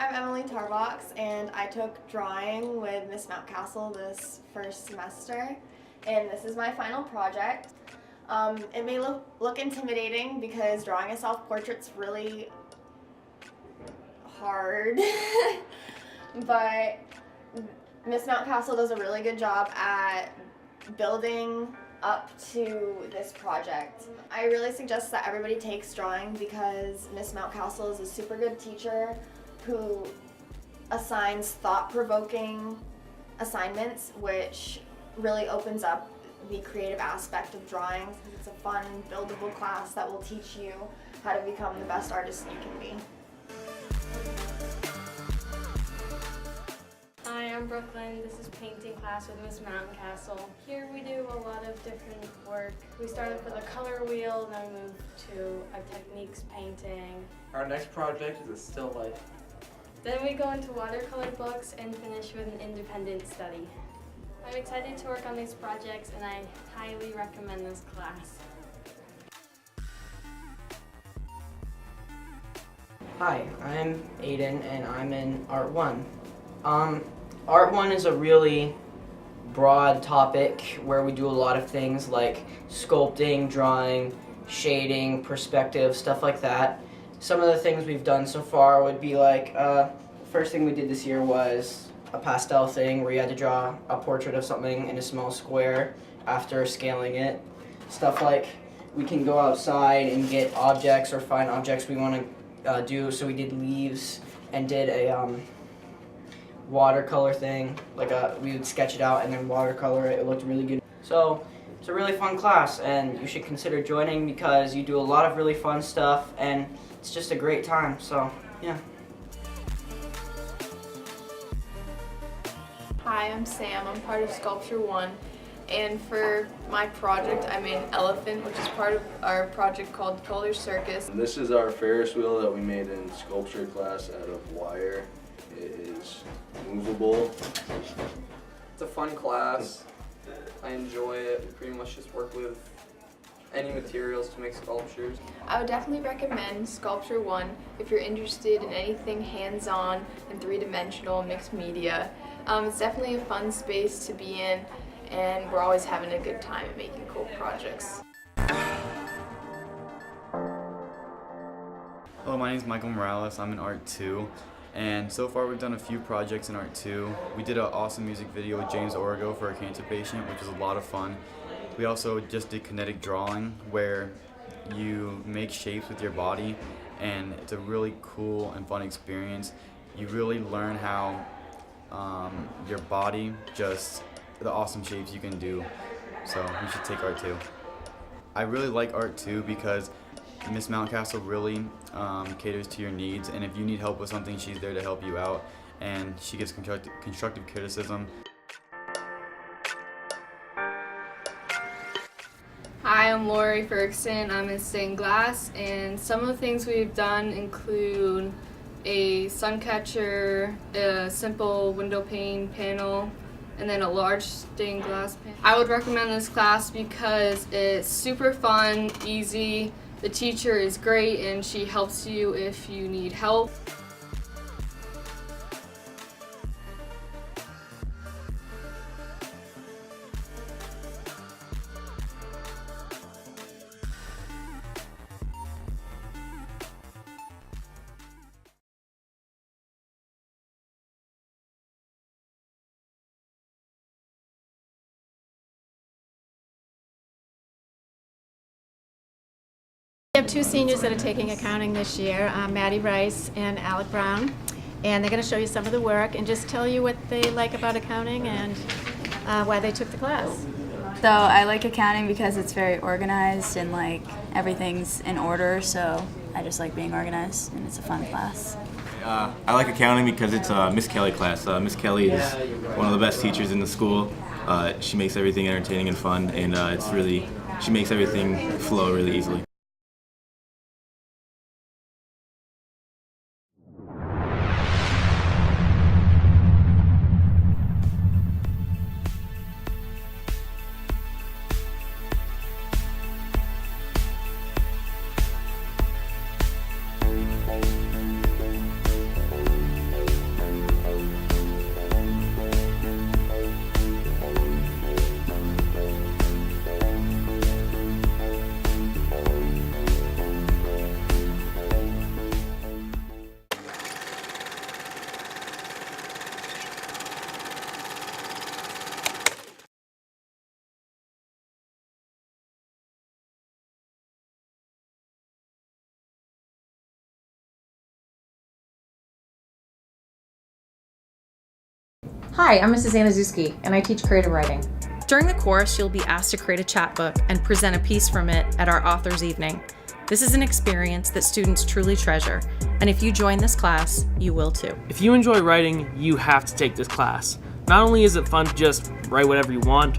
I'm Emily Tarbox, and I took drawing with Miss Mountcastle this first semester, and this is my final project. It may look intimidating because drawing a self-portrait's really hard, but Miss Mountcastle does a really good job at building up to this project. I really suggest that everybody takes drawing because Miss Mountcastle is a super good teacher who assigns thought-provoking assignments, which really opens up the creative aspect of drawing. It's a fun, buildable class that will teach you how to become the best artist you can be. Hi, I'm Brooklyn. This is painting class with Miss Mountcastle. Here we do a lot of different work. We started with a color wheel, then we moved to a techniques painting. Our next project is a still life. Then we go into watercolor books and finish with an independent study. I'm excited to work on these projects and I highly recommend this class. Hi, I'm Aiden and I'm in Art 1. Art 1 is a really broad topic where we do a lot of things like sculpting, drawing, shading, perspective, stuff like that. Some of the things we've done so far would be like, first thing we did this year was a pastel thing where you had to draw a portrait of something in a small square after scaling it. Stuff like we can go outside and get objects or find objects we want to do, so we did leaves and did a watercolor thing, like we would sketch it out and then watercolor it. It looked really good. So it's a really fun class and you should consider joining because you do a lot of really fun stuff and it's just a great time, so yeah. Hi, I'm Sam. I'm part of Sculpture 1, and for my project I made an elephant, which is part of our project called Color Circus. This is our Ferris wheel that we made in sculpture class out of wire. It is movable. It's a fun class. I enjoy it. We pretty much just work with any materials to make sculptures. I would definitely recommend Sculpture 1 if you're interested in anything hands-on and three-dimensional mixed media. It's definitely a fun space to be in, and we're always having a good time making cool projects. Hello, my name is Michael Morales. I'm in Art 2, and so far we've done a few projects in Art 2. We did an awesome music video with James Origo for a cancer patient, which was a lot of fun. We also just did kinetic drawing, where you make shapes with your body, and it's a really cool and fun experience. You really learn how your body, just the awesome shapes you can do. So you should take Art 2. I really like Art 2 because Miss Mountcastle really caters to your needs, and if you need help with something, she's there to help you out, and she gives constructive criticism. Hi, I'm Lori Ferguson. I'm in stained glass, and some of the things we've done include a sun catcher, a simple window pane panel, and then a large stained glass panel. I would recommend this class because it's super fun, easy. The teacher is great and she helps you if you need help. We have two seniors that are taking accounting this year, Maddie Rice and Alec Brown, and they're going to show you some of the work and just tell you what they like about accounting and why they took the class. So I like accounting because it's very organized and like everything's in order, so I just like being organized and it's a fun class. I like accounting because it's a Miss Kelly class. Miss Kelly is one of the best teachers in the school. She makes everything entertaining and fun, and she makes everything flow really easily. Hi, I'm Mrs. Anna Zuski, and I teach creative writing. During the course, you'll be asked to create a chapbook and present a piece from it at our author's evening. This is an experience that students truly treasure, and if you join this class, you will too. If you enjoy writing, you have to take this class. Not only is it fun to just write whatever you want,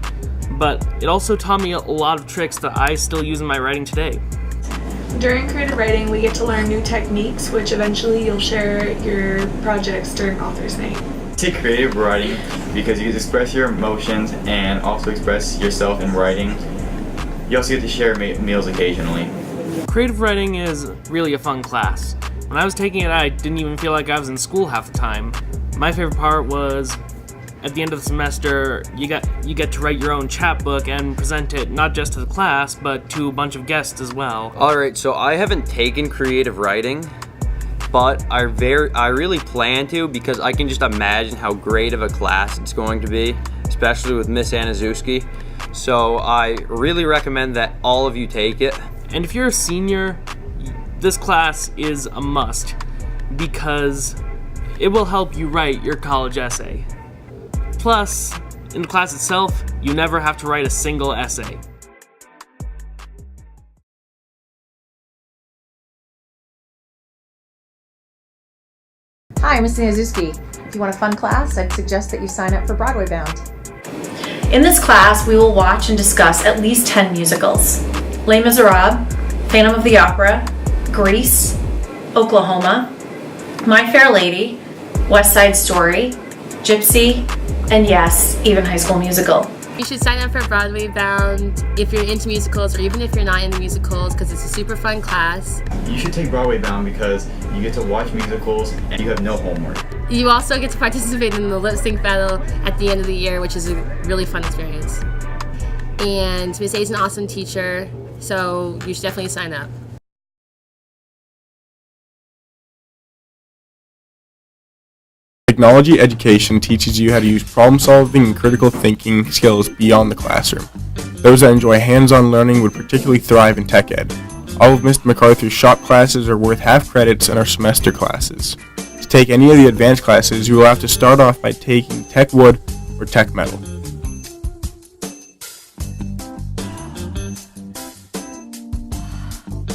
but it also taught me a lot of tricks that I still use in my writing today. During creative writing, we get to learn new techniques, which eventually you'll share your projects during Author's Night. Take creative writing because you get to express your emotions and also express yourself in writing. You also get to share meals occasionally. Creative writing is really a fun class. When I was taking it, I didn't even feel like I was in school half the time. My favorite part was at the end of the semester, you get to write your own chapbook and present it not just to the class, but to a bunch of guests as well. Alright, so I haven't taken creative writing, but I really plan to because I can just imagine how great of a class it's going to be, especially with Miss Anna Zuski. So I really recommend that all of you take it. And if you're a senior, this class is a must because it will help you write your college essay. Plus, in the class itself, you never have to write a single essay. Hi, I'm Mrs. Anna Zuski. If you want a fun class, I'd suggest that you sign up for Broadway Bound. In this class, we will watch and discuss at least 10 musicals. Les Miserables, Phantom of the Opera, Grease, Oklahoma, My Fair Lady, West Side Story, Gypsy, and yes, even High School Musical. You should sign up for Broadway Bound if you're into musicals or even if you're not into musicals because it's a super fun class. You should take Broadway Bound because you get to watch musicals and you have no homework. You also get to participate in the lip sync battle at the end of the year, which is a really fun experience. And Miss A is an awesome teacher, so you should definitely sign up. Technology education teaches you how to use problem-solving and critical thinking skills beyond the classroom. Those that enjoy hands-on learning would particularly thrive in tech ed. All of Mr. MacArthur's shop classes are worth half credits and are semester classes. To take any of the advanced classes, you will have to start off by taking Tech Wood or Tech Metal.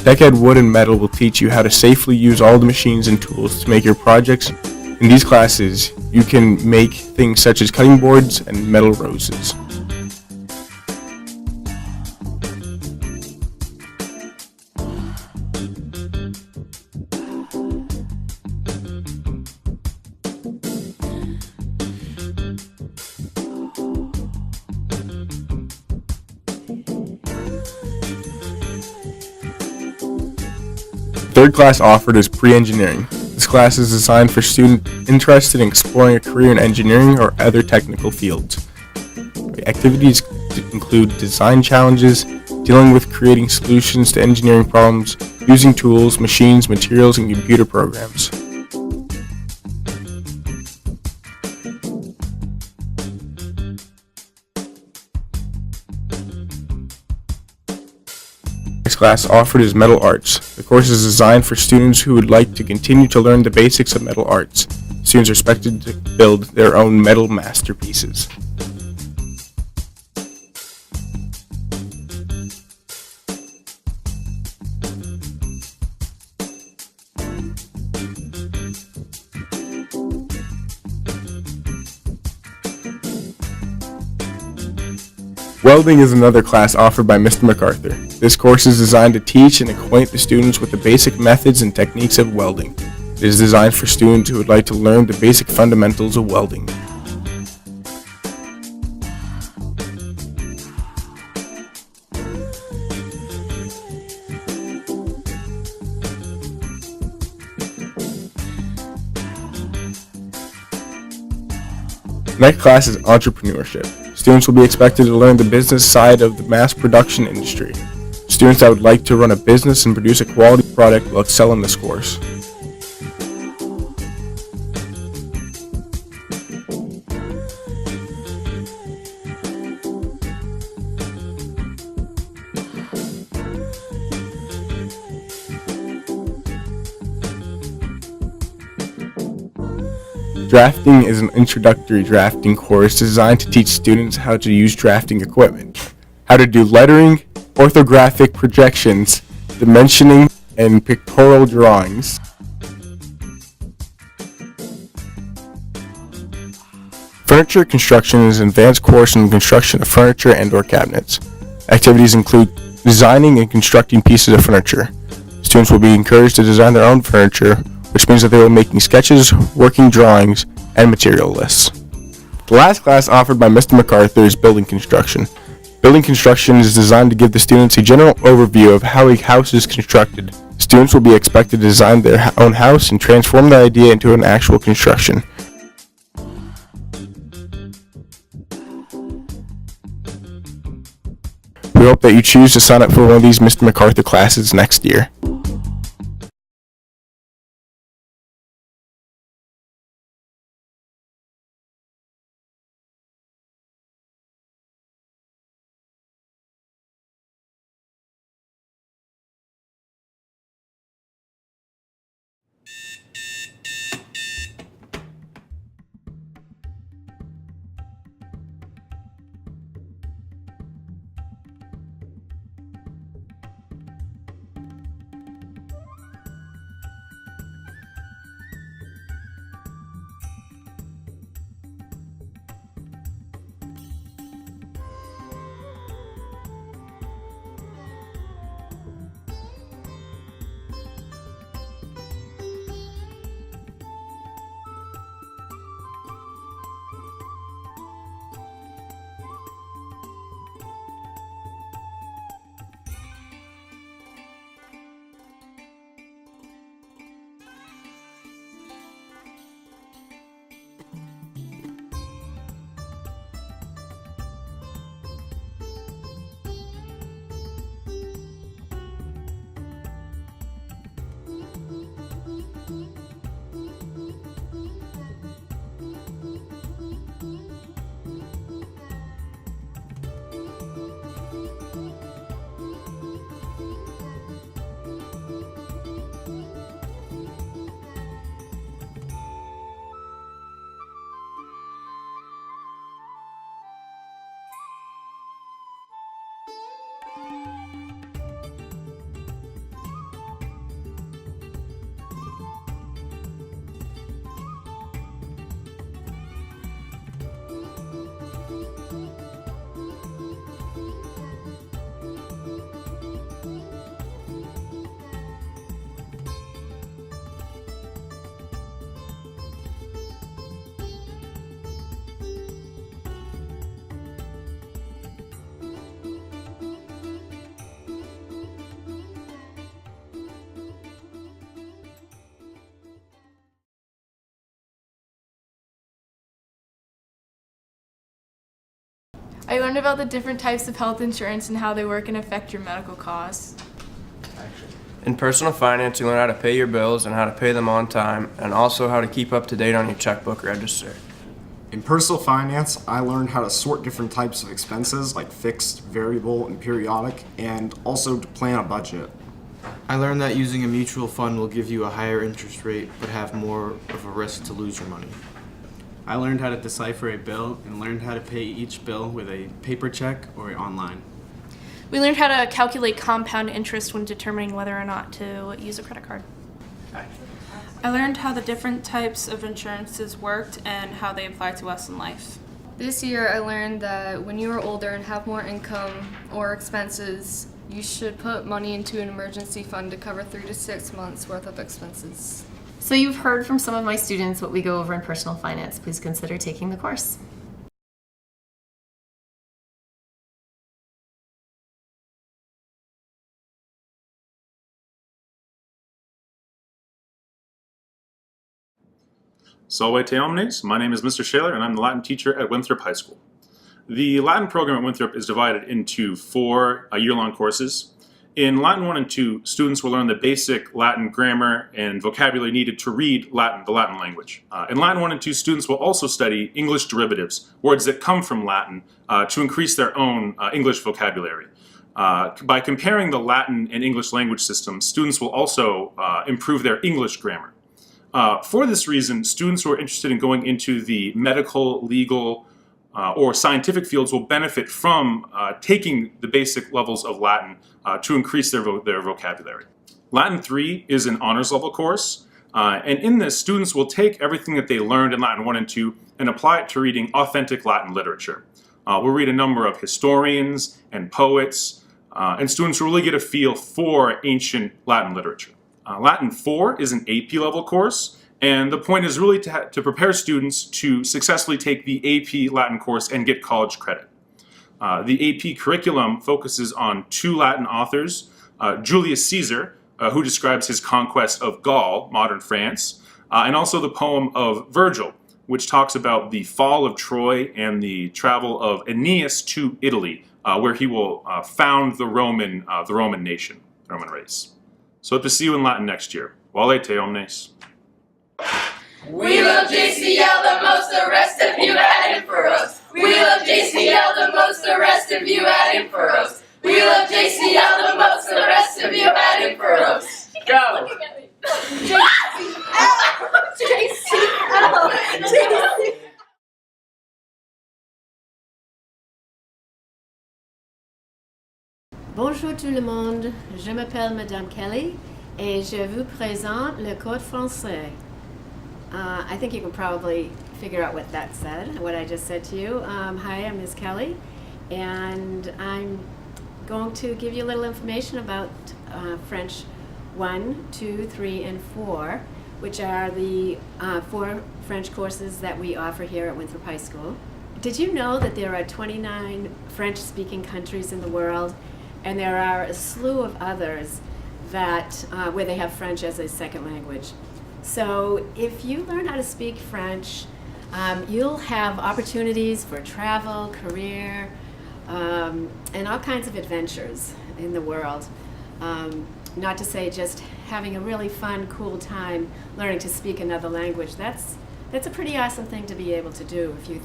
Tech Ed Wood and Metal will teach you how to safely use all the machines and tools to make your projects. In these classes, you can make things such as cutting boards and metal roses. Third class offered is pre-engineering. This class is designed for students interested in exploring a career in engineering or other technical fields. Activities include design challenges, dealing with creating solutions to engineering problems, using tools, machines, materials, and computer programs. Next class offered is Metal Arts. The course is designed for students who would like to continue to learn the basics of metal arts. Students are expected to build their own metal masterpieces. Welding is another class offered by Mr. MacArthur. This course is designed to teach and acquaint the students with the basic methods and techniques of welding. It is designed for students who would like to learn the basic fundamentals of welding. Next class is entrepreneurship. Students will be expected to learn the business side of the mass production industry. Students that would like to run a business and produce a quality product will excel in this course. Drafting is an introductory drafting course designed to teach students how to use drafting equipment, how to do lettering, orthographic projections, dimensioning, and pictorial drawings. Furniture construction is an advanced course in the construction of furniture and/or cabinets. Activities include designing and constructing pieces of furniture. Students will be encouraged to design their own furniture, which means that they will be making sketches, working drawings, and material lists. The last class offered by Mr. MacArthur is building construction. Building construction is designed to give the students a general overview of how a house is constructed. Students will be expected to design their own house and transform the idea into an actual construction. We hope that you choose to sign up for one of these Mr. MacArthur classes next year. I learned about the different types of health insurance and how they work and affect your medical costs. In personal finance, you learn how to pay your bills and how to pay them on time, and also how to keep up to date on your checkbook register. In personal finance, I learned how to sort different types of expenses like fixed, variable, and periodic, and also to plan a budget. I learned that using a mutual fund will give you a higher interest rate but have more of a risk to lose your money. I learned how to decipher a bill and learned how to pay each bill with a paper check or online. We learned how to calculate compound interest when determining whether or not to use a credit card. I learned how the different types of insurances worked and how they apply to us in life. This year I learned that when you are older and have more income or expenses, you should put money into an emergency fund to cover 3 to 6 months worth of expenses. So you've heard from some of my students what we go over in personal finance. Please consider taking the course. Salve te omnes, my name is Mr. Shaler and I'm the Latin teacher at Winthrop High School. The Latin program at Winthrop is divided into 4 year-long courses. In Latin 1 and 2, students will learn the basic Latin grammar and vocabulary needed to read Latin, the Latin language. In Latin 1 and 2, students will also study English derivatives, words that come from Latin, to increase their own English vocabulary. By comparing the Latin and English language systems, students will also improve their English grammar. For this reason, students who are interested in going into the medical, legal, or scientific fields will benefit from taking the basic levels of Latin to increase their vocabulary. Latin 3 is an honors level course, and in this, students will take everything that they learned in Latin 1 and 2 and apply it to reading authentic Latin literature. We'll read a number of historians and poets, and students will really get a feel for ancient Latin literature. Latin 4 is an AP level course, and the point is really to prepare students to successfully take the AP Latin course and get college credit. The AP curriculum focuses on 2 Latin authors, Julius Caesar, who describes his conquest of Gaul, modern France, and also the poem of Virgil, which talks about the fall of Troy and the travel of Aeneas to Italy, where he will found the Roman nation, the Roman race. So hope to see you in Latin next year. Valete omnes. We love JCL the most, the rest of you add in for us. We love JCL the most, the rest of you add in for us. We love JCL the most, the rest of you add in for us. Go! JCL! Bonjour tout le monde, je m'appelle Madame Kelly et je vous présente le code français. I think you can probably figure out what that said, what I just said to you. Hi, I'm Ms. Kelly, and I'm going to give you a little information about French 1, 2, 3, and 4, which are the 4 French courses that we offer here at Winthrop High School. Did you know that there are 29 French-speaking countries in the world, and there are a slew of others that where they have French as a second language? So if you learn how to speak French, you'll have opportunities for travel, career, and all kinds of adventures in the world. Not to say just having a really fun, cool time learning to speak another language. That's a pretty awesome thing to be able to do if you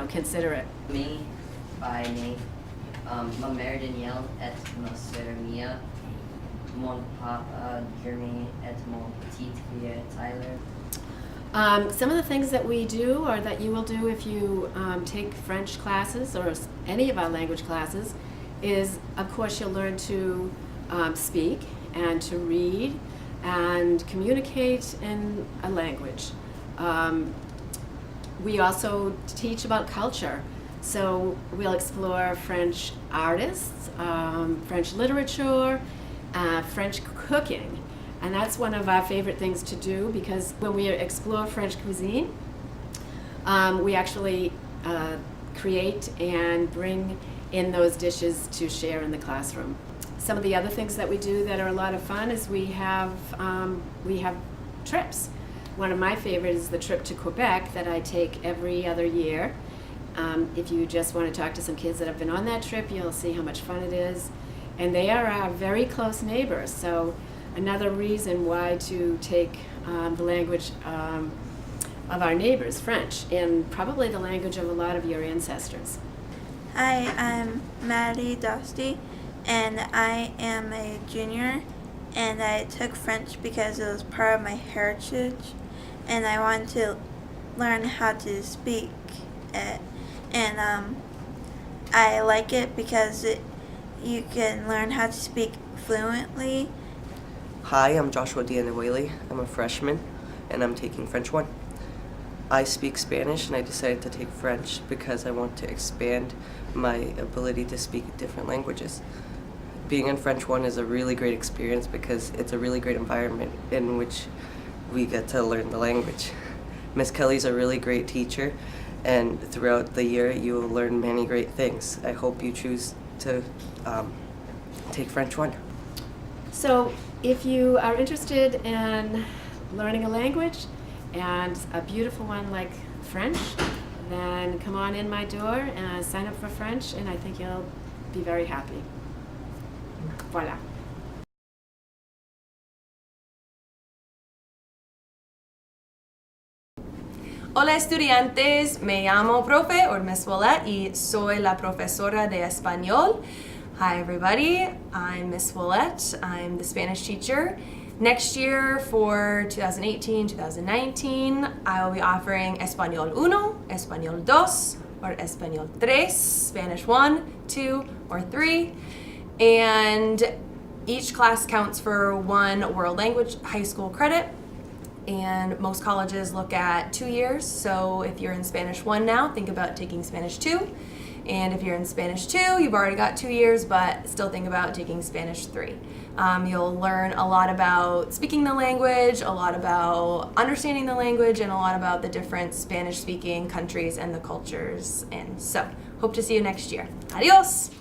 consider it. Me, by name, ma mère Danielle et ma sœur Mia, mon papa Jeremy et mon petit frère Tyler. Some of the things that we do, or that you will do if you take French classes or any of our language classes, is of course you'll learn to speak and to read and communicate in a language. We also teach about culture. So we'll explore French artists, French literature, French cooking. And that's one of our favorite things to do, because when we explore French cuisine, we actually create and bring in those dishes to share in the classroom. Some of the other things that we do that are a lot of fun is we have trips. One of my favorites is the trip to Quebec that I take every other year. If you just want to talk to some kids that have been on that trip, you'll see how much fun it is. And they are our very close neighbors, so another reason why to take the language of our neighbors, French, and probably the language of a lot of your ancestors. Hi, I'm Maddie Dosty, and I am a junior, and I took French because it was part of my heritage, and I wanted to learn how to speak it. And I like it because you can learn how to speak fluently. Hi, I'm Joshua Dianawali. I'm a freshman, and I'm taking French 1. I speak Spanish, and I decided to take French because I want to expand my ability to speak different languages. Being in French 1 is a really great experience because it's a really great environment in which we get to learn the language. Miss Kelly's a really great teacher, and throughout the year you will learn many great things. I hope you choose to take French 1. So if you are interested in learning a language, and a beautiful one like French, then come on in my door and sign up for French, and I think you'll be very happy. Voilà. Hola estudiantes, me llamo Profe or Miss Willette y soy la profesora de español. Hi everybody, I'm Miss Willette, I'm the Spanish teacher, Next year for 2018-2019, I will be offering Español 1, Español 2, or Español 3, Spanish 1, 2, or 3. And each class counts for 1 world language high school credit. And most colleges look at 2 years. So if you're in Spanish 1 now, think about taking Spanish 2. And if you're in Spanish 2, you've already got 2 years, but still think about taking Spanish 3. You'll learn a lot about speaking the language, a lot about understanding the language, and a lot about the different Spanish-speaking countries and the cultures. And so, hope to see you next year. Adios!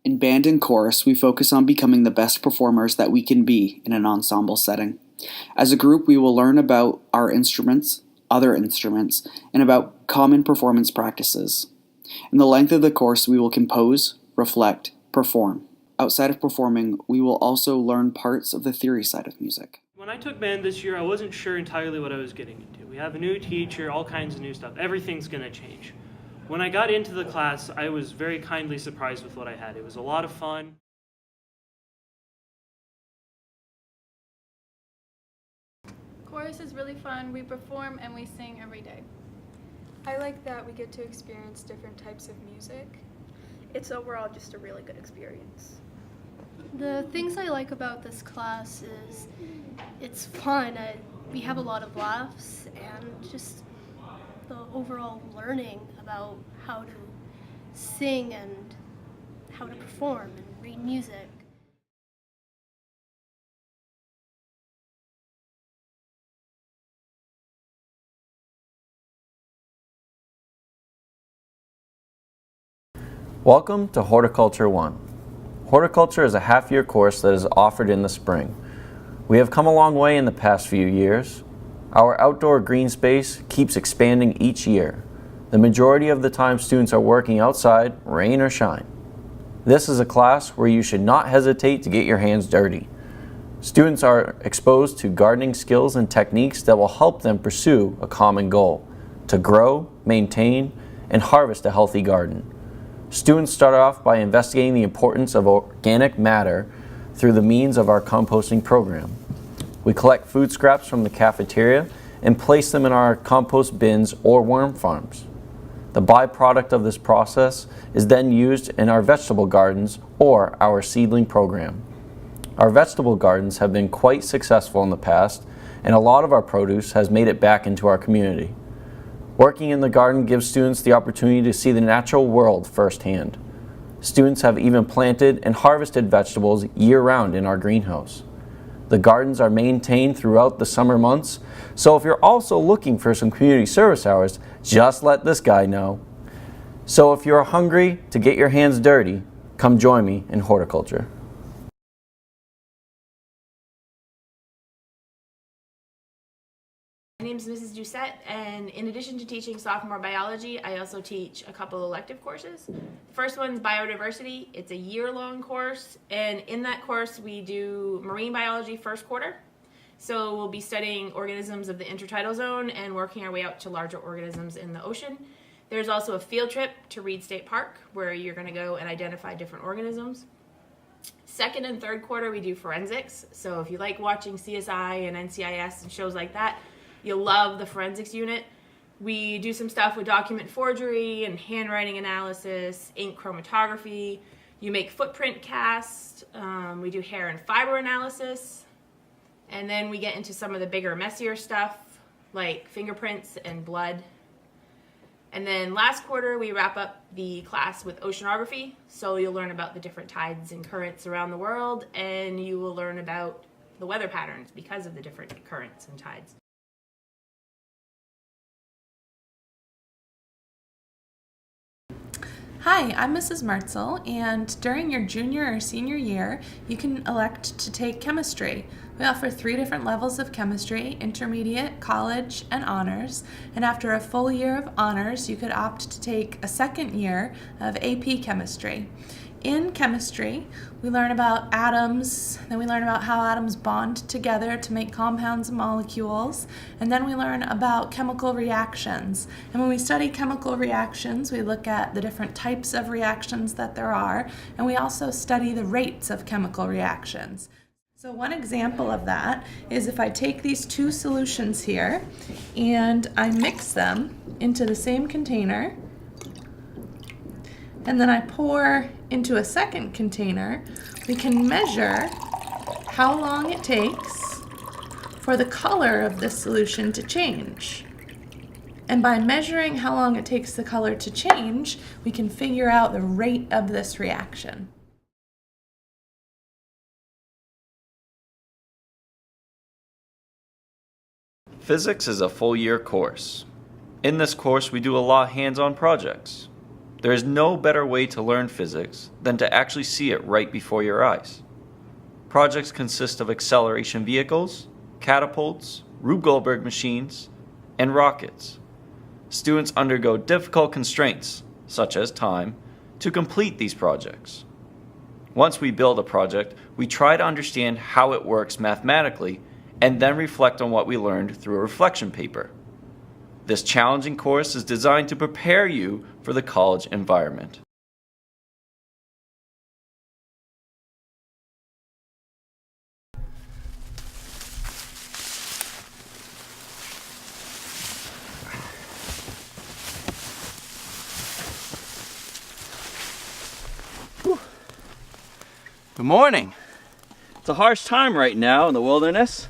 In band and chorus, we focus on becoming the best performers that we can be in an ensemble setting. As a group, we will learn about our instruments, other instruments, and about common performance practices. In the length of the course, we will compose, reflect, perform. Outside of performing, we will also learn parts of the theory side of music. When I took band this year, I wasn't sure entirely what I was getting into. We have a new teacher, all kinds of new stuff. Everything's going to change. When I got into the class, I was very kindly surprised with what I had. It was a lot of fun. Chorus is really fun. We perform and we sing every day. I like that we get to experience different types of music. It's overall just a really good experience. The things I like about this class is it's fun. We have a lot of laughs and just the overall learning about how to sing and how to perform and read music. Welcome to Horticulture 1. Horticulture is a half-year course that is offered in the spring. We have come a long way in the past few years. Our outdoor green space keeps expanding each year. The majority of the time students are working outside, rain or shine. This is a class where you should not hesitate to get your hands dirty. Students are exposed to gardening skills and techniques that will help them pursue a common goal: to grow, maintain, and harvest a healthy garden. Students start off by investigating the importance of organic matter through the means of our composting program. We collect food scraps from the cafeteria and place them in our compost bins or worm farms. The byproduct of this process is then used in our vegetable gardens or our seedling program. Our vegetable gardens have been quite successful in the past, and a lot of our produce has made it back into our community. Working in the garden gives students the opportunity to see the natural world firsthand. Students have even planted and harvested vegetables year-round in our greenhouse. The gardens are maintained throughout the summer months, so if you're also looking for some community service hours, just let this guy know. So if you're hungry to get your hands dirty, come join me in horticulture. My name is Mrs. Doucette, and in addition to teaching sophomore biology, I also teach a couple elective courses. The first one's biodiversity. It's a year-long course, and in that course we do marine biology first quarter. So we'll be studying organisms of the intertidal zone and working our way out to larger organisms in the ocean. There's also a field trip to Reed State Park where you're going to go and identify different organisms. Second and third quarter we do forensics. So if you like watching CSI and NCIS and shows like that, you'll love the forensics unit. We do some stuff with document forgery and handwriting analysis, ink chromatography. You make footprint casts. We do hair and fiber analysis. And then we get into some of the bigger, messier stuff like fingerprints and blood. And then last quarter we wrap up the class with oceanography. So you'll learn about the different tides and currents around the world, and you will learn about the weather patterns because of the different currents and tides. Hi, I'm Mrs. Mertzel, and during your junior or senior year, you can elect to take chemistry. We offer 3 different levels of chemistry: intermediate, college, and honors. And after a full year of honors, you could opt to take a second year of AP chemistry. In chemistry, we learn about atoms, then we learn about how atoms bond together to make compounds and molecules, and then we learn about chemical reactions. And when we study chemical reactions, we look at the different types of reactions that there are, and we also study the rates of chemical reactions. So one example of that is if I take these two solutions here and I mix them into the same container, and then I pour into a second container, we can measure how long it takes for the color of this solution to change. And by measuring how long it takes the color to change, we can figure out the rate of this reaction. Physics is a full-year course. In this course, we do a lot of hands-on projects. There is no better way to learn physics than to actually see it right before your eyes. Projects consist of acceleration vehicles, catapults, Rube Goldberg machines, and rockets. Students undergo difficult constraints, such as time, to complete these projects. Once we build a project, we try to understand how it works mathematically and then reflect on what we learned through a reflection paper. This challenging course is designed to prepare you for the college environment. Good morning. It's a harsh time right now in the wilderness.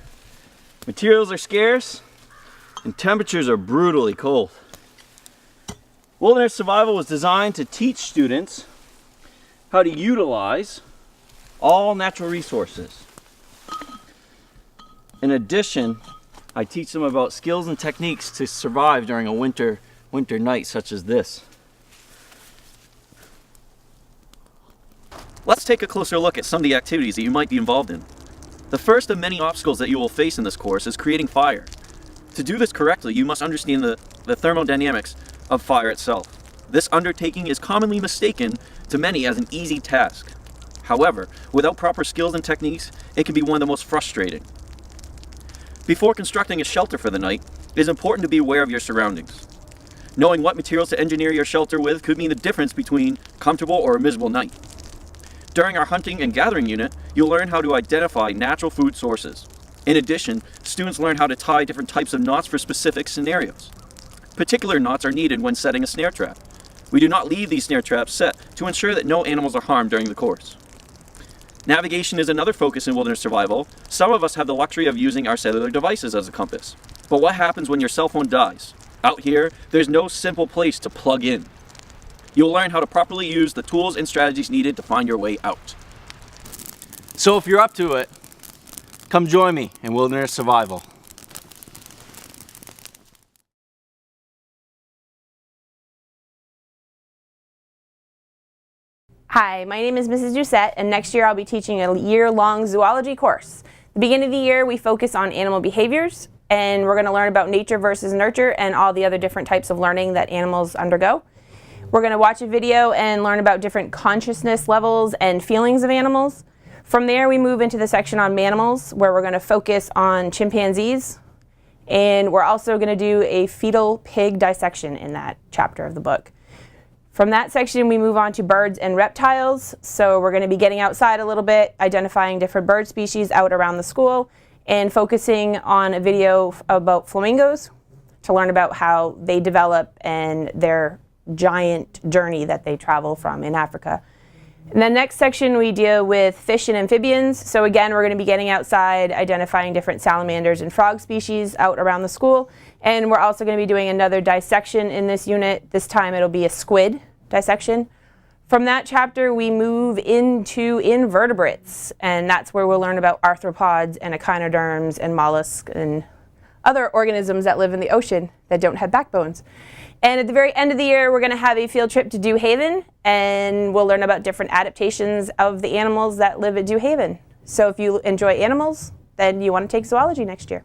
Materials are scarce and temperatures are brutally cold. Wilderness survival was designed to teach students how to utilize all natural resources. In addition, I teach them about skills and techniques to survive during a winter night such as this. Let's take a closer look at some of the activities that you might be involved in. The first of many obstacles that you will face in this course is creating fire. To do this correctly, you must understand the thermodynamics of fire itself. This undertaking is commonly mistaken to many as an easy task. However, without proper skills and techniques, it can be one of the most frustrating. Before constructing a shelter for the night, it is important to be aware of your surroundings. Knowing what materials to engineer your shelter with could mean the difference between comfortable or a miserable night. During our hunting and gathering unit, you'll learn how to identify natural food sources. In addition, students learn how to tie different types of knots for specific scenarios. Particular knots are needed when setting a snare trap. We do not leave these snare traps set to ensure that no animals are harmed during the course. Navigation is another focus in wilderness survival. Some of us have the luxury of using our cellular devices as a compass. But what happens when your cell phone dies? Out here, there's no simple place to plug in. You'll learn how to properly use the tools and strategies needed to find your way out. So if you're up to it, come join me in wilderness survival. Hi, my name is Mrs. Doucette, and next year I'll be teaching a year-long zoology course. At the beginning of the year, we focus on animal behaviors, and we're going to learn about nature versus nurture and all the other different types of learning that animals undergo. We're going to watch a video and learn about different consciousness levels and feelings of animals. From there, we move into the section on mammals, where we're going to focus on chimpanzees. And we're also going to do a fetal pig dissection in that chapter of the book. From that section, we move on to birds and reptiles. So we're going to be getting outside a little bit, identifying different bird species out around the school, and focusing on a video about flamingos to learn about how they develop and their giant journey that they travel from in Africa. In the next section, we deal with fish and amphibians. So again, we're going to be getting outside, identifying different salamanders and frog species out around the school. And we're also going to be doing another dissection in this unit. This time it'll be a squid dissection. From that chapter, we move into invertebrates. And that's where we'll learn about arthropods and echinoderms and mollusks and other organisms that live in the ocean that don't have backbones. And at the very end of the year, we're going to have a field trip to Dew Haven, and we'll learn about different adaptations of the animals that live at Dew Haven. So if you enjoy animals, then you want to take zoology next year.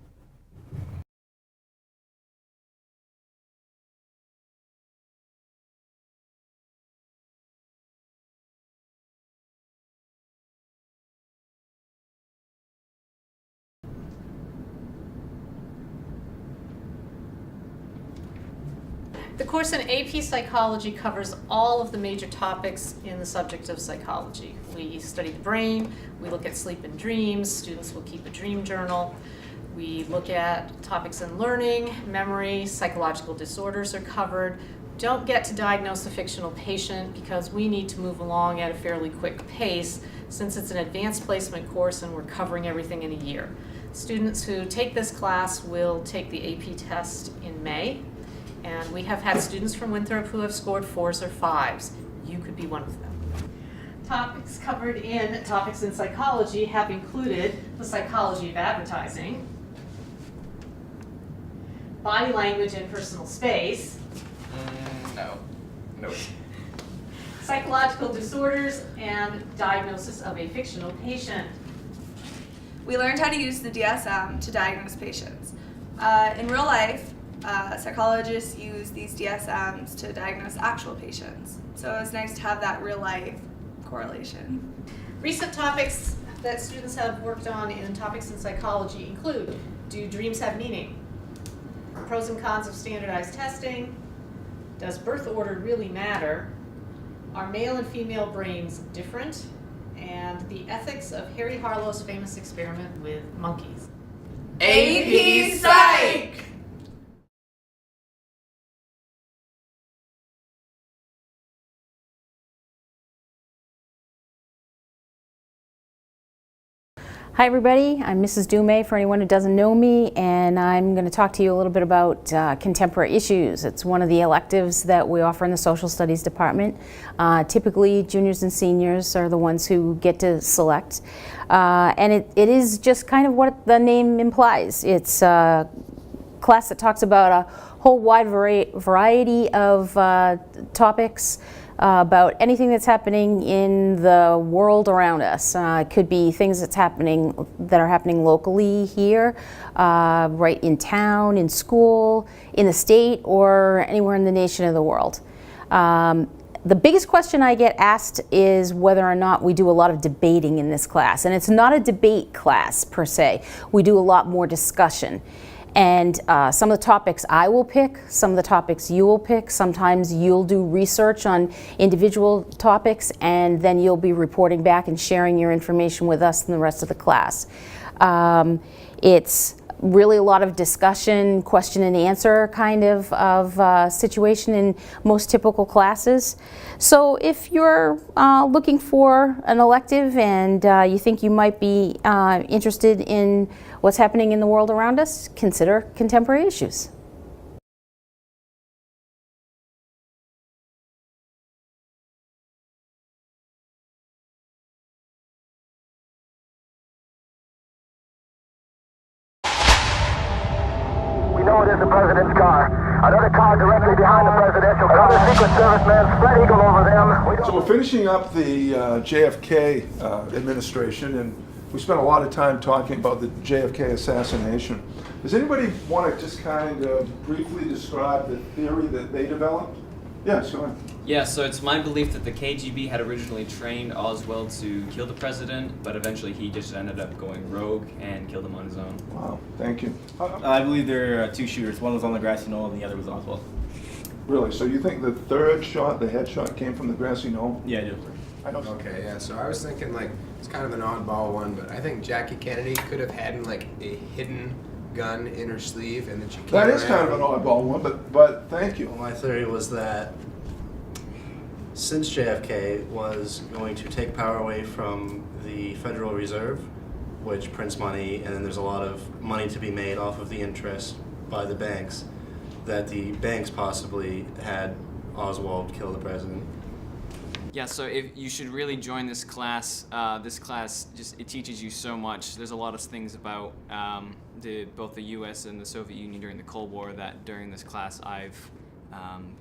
The course in AP Psychology covers all of the major topics in the subject of psychology. We study the brain, we look at sleep and dreams, students will keep a dream journal. We look at topics in learning, memory, psychological disorders are covered. Don't get to diagnose a fictional patient because we need to move along at a fairly quick pace since it's an advanced placement course and we're covering everything in a year. Students who take this class will take the AP test in May, and we have had students from Winthrop who have scored 4s or 5s. You could be one of them. Topics covered in Topics in Psychology have included the psychology of advertising, body language and personal space, No. psychological disorders, and diagnosis of a fictional patient. We learned how to use the DSM to diagnose patients. In real life, psychologists use these DSMs to diagnose actual patients. So it was nice to have that real life correlation. Recent topics that students have worked on in Topics in Psychology include: do dreams have meaning? Pros and cons of standardized testing. Does birth order really matter? Are male and female brains different? And the ethics of Harry Harlow's famous experiment with monkeys. AP Psych! Hi everybody, I'm Mrs. Dumay for anyone who doesn't know me, and I'm going to talk to you a little bit about contemporary issues. It's one of the electives that we offer in the social studies department. Typically juniors and seniors are the ones who get to select, and it is just kind of what the name implies. It's a class that talks about a whole wide variety of topics, about anything that's happening in the world around us. It could be things that are happening locally here, right in town, in school, in the state, or anywhere in the nation or the world. The biggest question I get asked is whether or not we do a lot of debating in this class. And it's not a debate class per se. We do a lot more discussion. And some of the topics I will pick, some of the topics you will pick. Sometimes you'll do research on individual topics, and then you'll be reporting back and sharing your information with us and the rest of the class. It's really a lot of discussion, question and answer kind of situation in most typical classes. So if you're looking for an elective and you think you might be interested in what's happening in the world around us, consider contemporary issues. We know it is the president's car. Another car directly behind the presidential car. Another Secret Service man, spread eagle over them. So we're finishing up the JFK administration, and we spent a lot of time talking about the JFK assassination. Does anybody want to just kind of briefly describe the theory that they developed? Yes, go ahead. Yeah, so it's my belief that the KGB had originally trained Oswald to kill the president, but eventually he just ended up going rogue and killed him on his own. Wow, thank you. I believe there are two shooters. One was on the grassy knoll and the other was Oswald. Really? So you think the third shot, the headshot, came from the grassy knoll? Yeah, I do. I know. Okay, yeah, so I was thinking, like, it's kind of an oddball one, but I think Jackie Kennedy could have had, like, a hidden gun in her sleeve, and then she came That is around. kind of an oddball one, but thank you. Well, my theory was that since JFK was going to take power away from the Federal Reserve, which prints money, and then there's a lot of money to be made off of the interest by the banks, that the banks possibly had Oswald kill the president. Yeah, so if you should really join this class. This class it teaches you so much. There's a lot of things about both the U.S. and the Soviet Union during the Cold War that during this class I've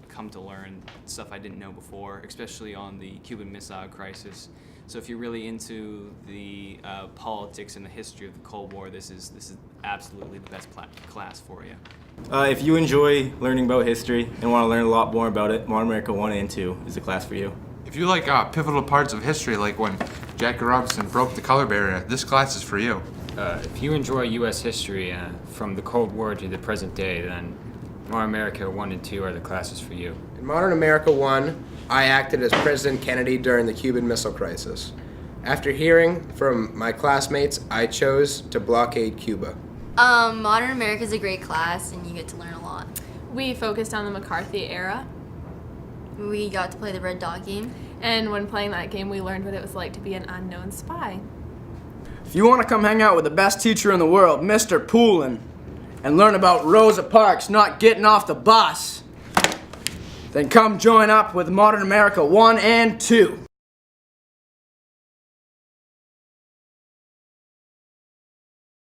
come to learn stuff I didn't know before, especially on the Cuban Missile Crisis. So if you're really into the politics and the history of the Cold War, this is absolutely the best class for you. If you enjoy learning about history and want to learn a lot more about it, Modern America 1 and 2 is the class for you. If you like pivotal parts of history, like when Jackie Robinson broke the color barrier, this class is for you. If you enjoy U.S. history from the Cold War to the present day, then Modern America 1 and 2 are the classes for you. In Modern America 1, I acted as President Kennedy during the Cuban Missile Crisis. After hearing from my classmates, I chose to blockade Cuba. Modern America is a great class, and you get to learn a lot. We focused on the McCarthy era. We got to play the Red Dot game. And when playing that game, we learned what it was like to be an unknown spy. If you want to come hang out with the best teacher in the world, Mr. Poulin, and learn about Rosa Parks not getting off the bus, then come join up with Modern America 1 and 2.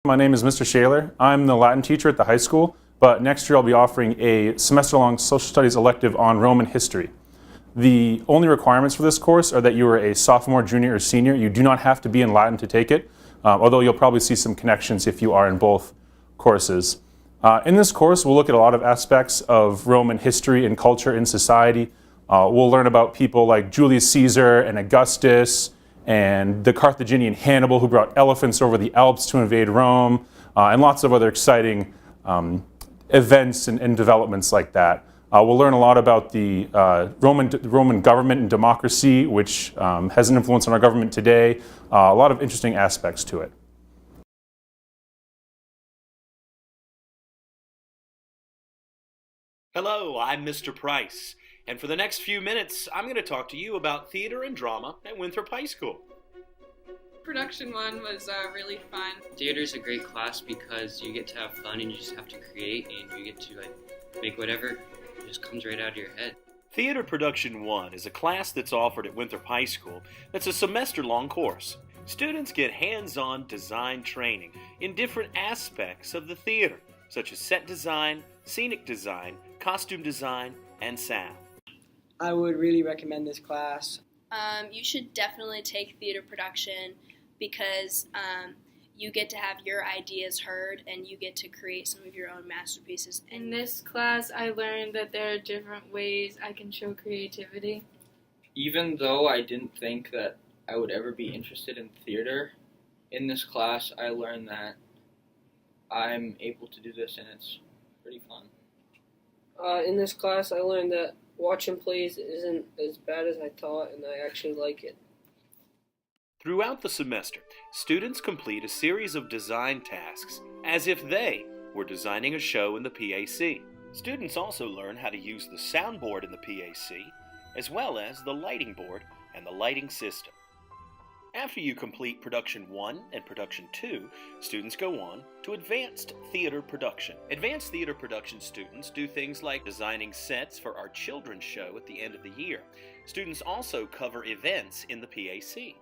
My name is Mr. Shaler. I'm the Latin teacher at the high school, but next year I'll be offering a semester-long social studies elective on Roman history. The only requirements for this course are that you are a sophomore, junior, or senior. You do not have to be in Latin to take it, although you'll probably see some connections if you are in both courses. In this course, we'll look at a lot of aspects of Roman history and culture in society. We'll learn about people like Julius Caesar and Augustus, and the Carthaginian Hannibal, who brought elephants over the Alps to invade Rome, and lots of other exciting events and developments like that. We'll learn a lot about the Roman government and democracy, which has an influence on our government today. A lot of interesting aspects to it. Hello, I'm Mr. Price. And for the next few minutes, I'm going to talk to you about theater and drama at Winthrop High School. Production 1 was really fun. Theater's a great class because you get to have fun and you just have to create and you get to make whatever just comes right out of your head. Theater Production 1 is a class that's offered at Winthrop High School that's a semester-long course. Students get hands-on design training in different aspects of the theater, such as set design, scenic design, costume design, and sound. I would really recommend this class. You should definitely take theater production because you get to have your ideas heard and you get to create some of your own masterpieces. In this class, I learned that there are different ways I can show creativity. Even though I didn't think that I would ever be interested in theater, in this class I learned that I'm able to do this and it's pretty fun. In this class, I learned that watching plays isn't as bad as I thought, and I actually like it. Throughout the semester, students complete a series of design tasks as if they were designing a show in the PAC. Students also learn how to use the soundboard in the PAC, as well as the lighting board and the lighting system. After you complete Production 1 and Production 2, students go on to Advanced Theater Production. Advanced Theater Production students do things like designing sets for our children's show at the end of the year. Students also cover events in the PAC.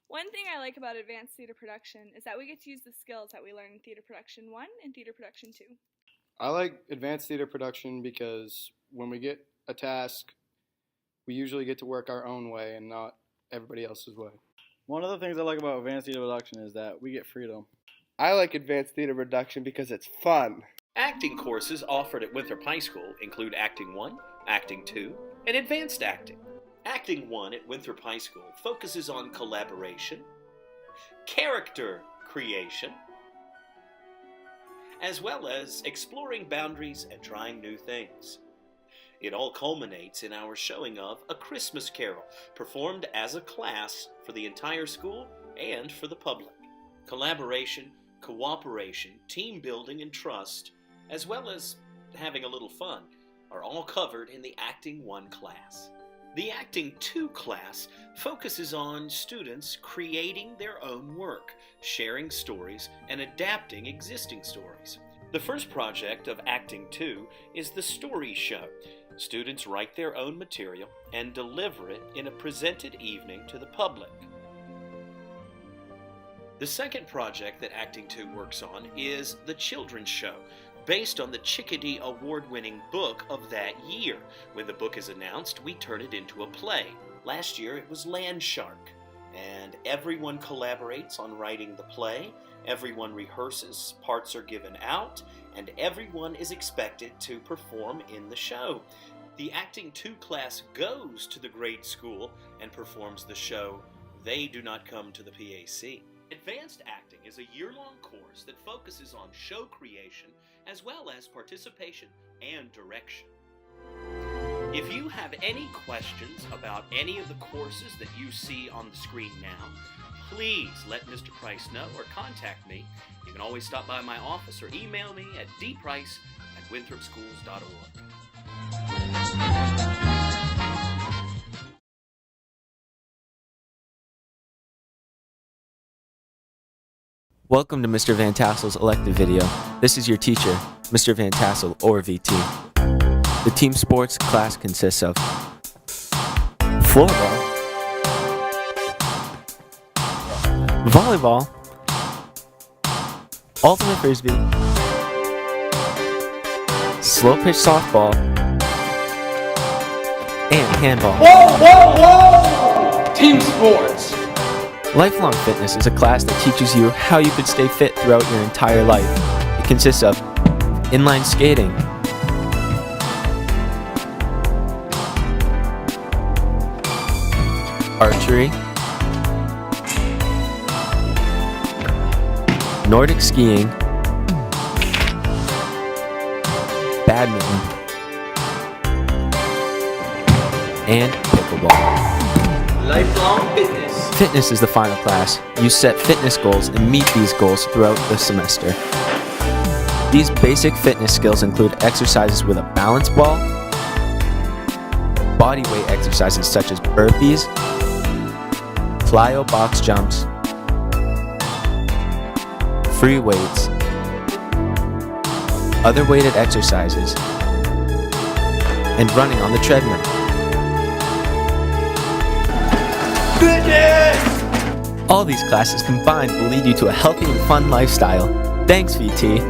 One thing I like about Advanced Theater Production is that we get to use the skills that we learn in Theater Production 1 and Theater Production 2. I like Advanced Theater Production because when we get a task, we usually get to work our own way and not everybody else's way. One of the things I like about Advanced Theater Production is that we get freedom. I like Advanced Theater Production because it's fun. Acting courses offered at Winthrop High School include Acting 1, Acting 2, and Advanced Acting. Acting 1 at Winthrop High School focuses on collaboration, character creation, as well as exploring boundaries and trying new things. It all culminates in our showing of A Christmas Carol, performed as a class for the entire school and for the public. Collaboration, cooperation, team building, and trust, as well as having a little fun, are all covered in the Acting 1 class. The Acting 2 class focuses on students creating their own work, sharing stories, and adapting existing stories. The first project of Acting 2 is the Story Show. Students write their own material and deliver it in a presented evening to the public. The second project that Acting 2 works on is the Children's Show, based on the Chickadee Award-winning book of that year. When the book is announced, we turn it into a play. Last year it was Land Shark, and everyone collaborates on writing the play, everyone rehearses, parts are given out, and everyone is expected to perform in the show. The Acting 2 class goes to the grade school and performs the show. They do not come to the PAC. Advanced Acting is a year-long course that focuses on show creation as well as participation and direction. If you have any questions about any of the courses that you see on the screen now, please let Mr. Price know or contact me. You can always stop by my office or email me at dprice@winthropschools.org. Welcome to Mr. Van Tassel's elective video. This is your teacher, Mr. Van Tassel, or VT. The team sports class consists of floorball, volleyball, ultimate frisbee, slow pitch softball, and handball. Whoa, whoa, whoa! Team sports. Lifelong fitness is a class that teaches you how you could stay fit throughout your entire life. It consists of inline skating, archery, Nordic skiing, badminton, and pickleball. Lifelong fitness. Fitness is the final class. You set fitness goals and meet these goals throughout the semester. These basic fitness skills include exercises with a balance ball, body weight exercises such as burpees, plyo box jumps, free weights, other weighted exercises, and running on the treadmill. Fitness! All these classes combined will lead you to a healthy and fun lifestyle. Thanks, VT.